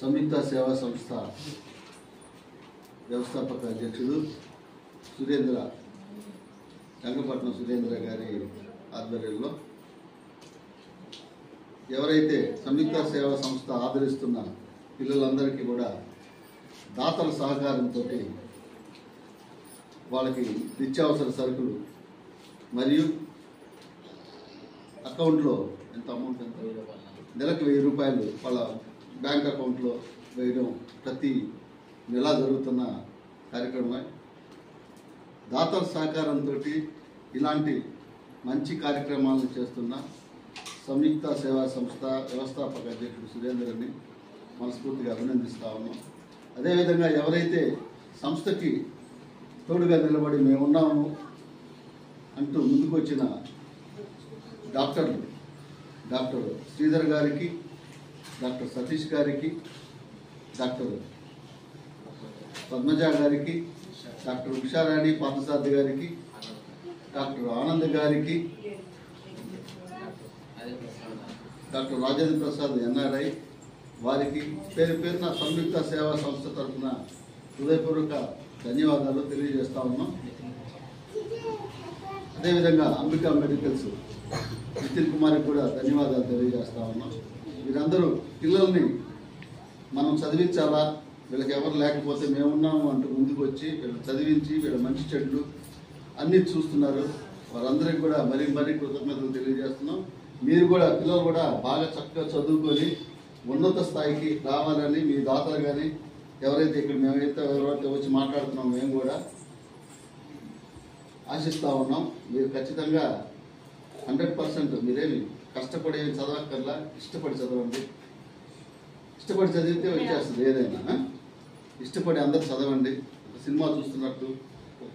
సంయుక్త సేవా సంస్థ వ్యవస్థాపక అధ్యక్షుడు సురేంద్ర రంగపట్నం సురేంద్ర గారి ఆధ్వర్యంలో ఎవరైతే సంయుక్త సేవా సంస్థ ఆదరిస్తున్న పిల్లలందరికీ కూడా దాతల సహకారంతో వాళ్ళకి నిత్యావసర సరుకులు మరియు అకౌంట్లో ఎంత అమౌంట్ ఎంత నెలకు 1000 రూపాయలు వాళ్ళ బ్యాంక్ అకౌంట్లో వేయడం ప్రతి నెల జరుగుతున్న కార్యక్రమమే. దాతల సహకారంతో ఇలాంటి మంచి కార్యక్రమాలను చేస్తున్న సంయుక్త సేవా సంస్థ వ్యవస్థాపక అధ్యక్షుడు సురేందర్ని మనస్ఫూర్తిగా అభినందిస్తా ఉన్నాం. అదేవిధంగా ఎవరైతే సంస్థకి తోడుగా నిలబడి మేమున్నాము అంటూ ముందుకు వచ్చిన డాక్టర్ శ్రీధర్ గారికి, డాక్టర్ సతీష్ గారికి, డాక్టర్ పద్మజ గారికి, డాక్టర్ ఉషారాణి పార్థసారథి గారికి, డాక్టర్ ఆనంద్ గారికి, డాక్టర్ రాజేంద్ర ప్రసాద్ ఎన్ఆర్ఐ వారికి పేరు పేరున సంయుక్త సేవా సంస్థ తరఫున హృదయపూర్వక ధన్యవాదాలు తెలియజేస్తా ఉన్నాం. అదేవిధంగా అంబికా మెడికల్స్ నితిన్ కుమార్కి కూడా ధన్యవాదాలు తెలియజేస్తా ఉన్నాం. వీరందరూ పిల్లల్ని మనం చదివించాలా, వీళ్ళకి ఎవరు లేకపోతే మేమున్నాము అంటూ ముందుకు వచ్చి వీళ్ళు చదివించి వీళ్ళ మంచి చెడ్లు అన్నీ చూస్తున్నారు. వారందరికీ కూడా మరీ కృతజ్ఞతలు తెలియజేస్తున్నాం. మీరు కూడా పిల్లలు కూడా బాగా చక్కగా చదువుకొని ఉన్నత స్థాయికి రావాలని మీ దాతలు కానీ ఎవరైతే ఇక్కడ ఎవరైతే వచ్చి మాట్లాడుతున్నాం మేము కూడా ఆశిస్తూ ఉన్నాం. మీరు ఖచ్చితంగా 100% మీరేమి కష్టపడి చదవక్కర్లా, ఇష్టపడి చదవండి. ఇష్టపడి చదివితే వచ్చేస్తుంది ఏదైనా. ఇష్టపడి అందరు చదవండి. సినిమా చూస్తున్నట్టు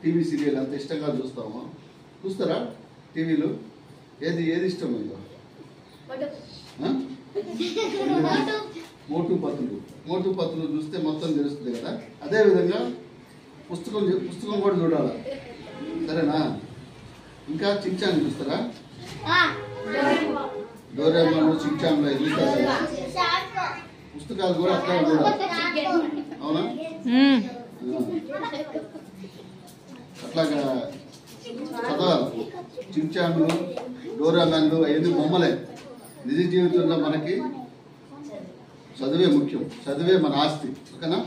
టీవీ సీరియల్ అంత ఇష్టంగా చూస్తాము. చూస్తారా టీవీలో? ఏది ఇష్టం మీకు? మోటు పత్రులు చూస్తే మొత్తం తెలుస్తుంది కదా. అదేవిధంగా పుస్తకం కూడా చూడాలి, సరేనా? ఇంకా చించాను చూస్తారా? డోరేమాన్ చించాన్లో చూస్తారు. పుస్తకాలు కూడా అట్లా చూడాలి, అవునా? అట్లాగా చదవాలి. చించాన్లు, డోరేమాన్లు అవన్నీ బొమ్మలే. నిజ జీవితంలో మనకి చదువే ముఖ్యం, చదువే మన ఆస్తి, ఓకేనా?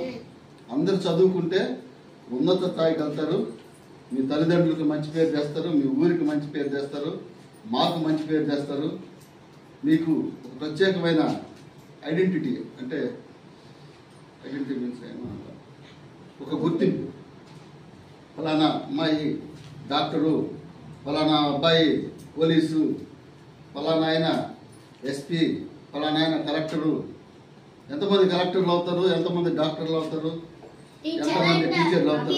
అందరు చదువుకుంటే ఉన్నత స్థాయికి వెళ్తారు. మీ తల్లిదండ్రులకు మంచి పేరు చేస్తారు, మీ ఊరికి మంచి పేరు చేస్తారు, మాకు మంచి పేరు చేస్తారు. మీకు ఒక ప్రత్యేకమైన ఐడెంటిటీ, అంటే ఐడెంటిటీ మీన్స్ ఏమన్నా ఒక గుర్తింపు. ఫలానా అమ్మాయి డాక్టరు, ఫలానా అబ్బాయి పోలీసు, ఫలానా ఆయన ఎస్పీ, ఫలానా ఆయన కలెక్టరు. ఎంతమంది కలెక్టర్లు అవుతారు, ఎంతమంది డాక్టర్లు అవుతారు, ఎంతమంది టీచర్లు అవుతారు?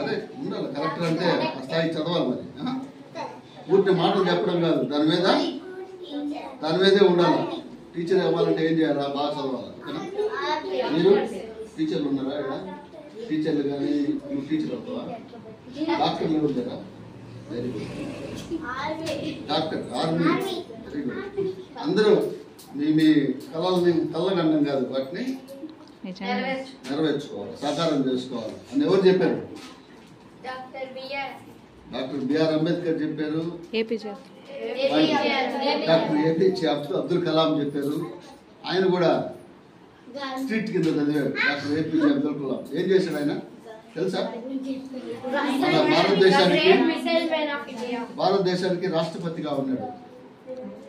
అరే ఉండాలి. కలెక్టర్ అంటే ఆ స్థాయి చదవాలి. మరి పూర్తి మాటలు చెప్పడం కాదు, దాని మీదే ఉండాలి. టీచర్ అవ్వాలంటే ఏం చేయాలా? బాగా చదవాలి, ఓకేనా? మీరు టీచర్లు ఉన్నారా? ఇక్కడ టీచర్లు కానీ నువ్వు టీచర్ అవుతావా? డాక్టర్లు ఎవరు లేరా? Very good. Doctor, army, very good. అందరూ మీ మీ కళల్ని కళ్ళగండం కాదు, వాటిని నెరవేర్చుకోవాలి, సాకారం చేసుకోవాలి అని ఎవరు చెప్పారు? డాక్టర్ బిఆర్ అంబేద్కర్ చెప్పారు, డాక్టర్ ఏపీజే అబ్దుల్ కలాం చెప్పారు. ఆయన కూడా స్ట్రీట్ కింద చదివాడు. డాక్టర్ ఏపీజే అబ్దుల్ కలాం ఏం చేశాడు ఆయన తెలుసా? మన భారతదేశానికి రాష్ట్రపతిగా ఉన్నాడు.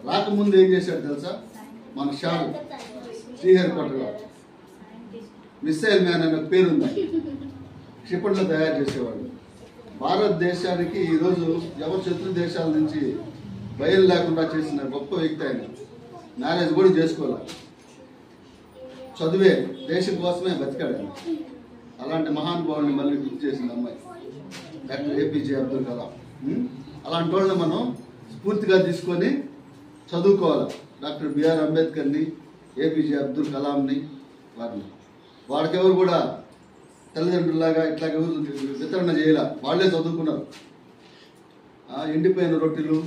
రాకముందు ఏం చేశాడు తెలుసా? మన షారు శ్రీహరికోటలో మిస్సైల్ మ్యాన్ అనే పేరుంది, క్షిపణులు తయారు చేసేవాడు. భారతదేశానికి ఈరోజు ఎవరు శత్రు దేశాల నుంచి బయలు లేకుండా చేసిన గొప్ప వ్యక్తి ఆయన. మ్యారేజ్ కూడా చేసుకోవాలి, చదువే దేశం కోసమే బతికాడు ఆయన. అలాంటి మహానుభావుల్ని మళ్ళీ గుర్తు చేసింది అమ్మాయి డాక్టర్ ఏపీజే అబ్దుల్ కలాం. అలాంటి వాళ్ళని మనం స్ఫూర్తిగా తీసుకొని చదువుకోవాలి. డాక్టర్ బిఆర్ అంబేద్కర్ని, ఏపీజే అబ్దుల్ కలాంని, వారిని వాడికెవరు కూడా తల్లిదండ్రులాగా ఇట్లాగ వితరణ చేయాల, వాళ్ళే చదువుకున్నారు. ఎండిపోయిన రొట్టెలు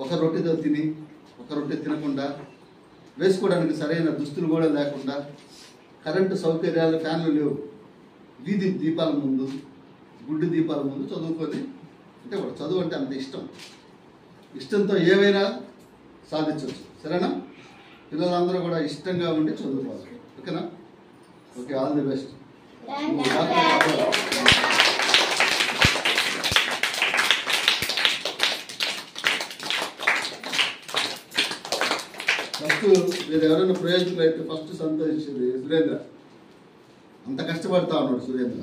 ఒక రొట్టెతో తిని ఒక రొట్టె తినకుండా, వేసుకోవడానికి సరైన దుస్తులు కూడా లేకుండా, కరెంటు సౌకర్యాలు, ఫ్యాన్లు లేవు, వీధి దీపాల ముందు, గుడ్డు దీపాల ముందు చదువుకొని, అంటే వాడు చదువు అంటే అంత ఇష్టం, ఇష్టంతో ఏవైనా సాధించవచ్చు. సరేనా? పిల్లలందరూ కూడా ఇష్టంగా ఉండి చదువుకోవాలి. ఓకేనా? Okay, all the best. First మీరు ఎవరైనా ప్రయోజకులు అయితే ఫస్ట్ సంతోషించేది సురేంద్ర. అంత కష్టపడతా ఉన్నాడు సురేంద్ర,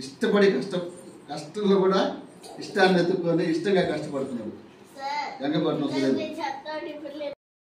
ఇష్టపడి కష్టంలో కూడా ఇష్టాన్ని ఎత్తుకొని ఇష్టంగా కష్టపడుతున్నాడు. గంగపట్నం సురేంద్ర.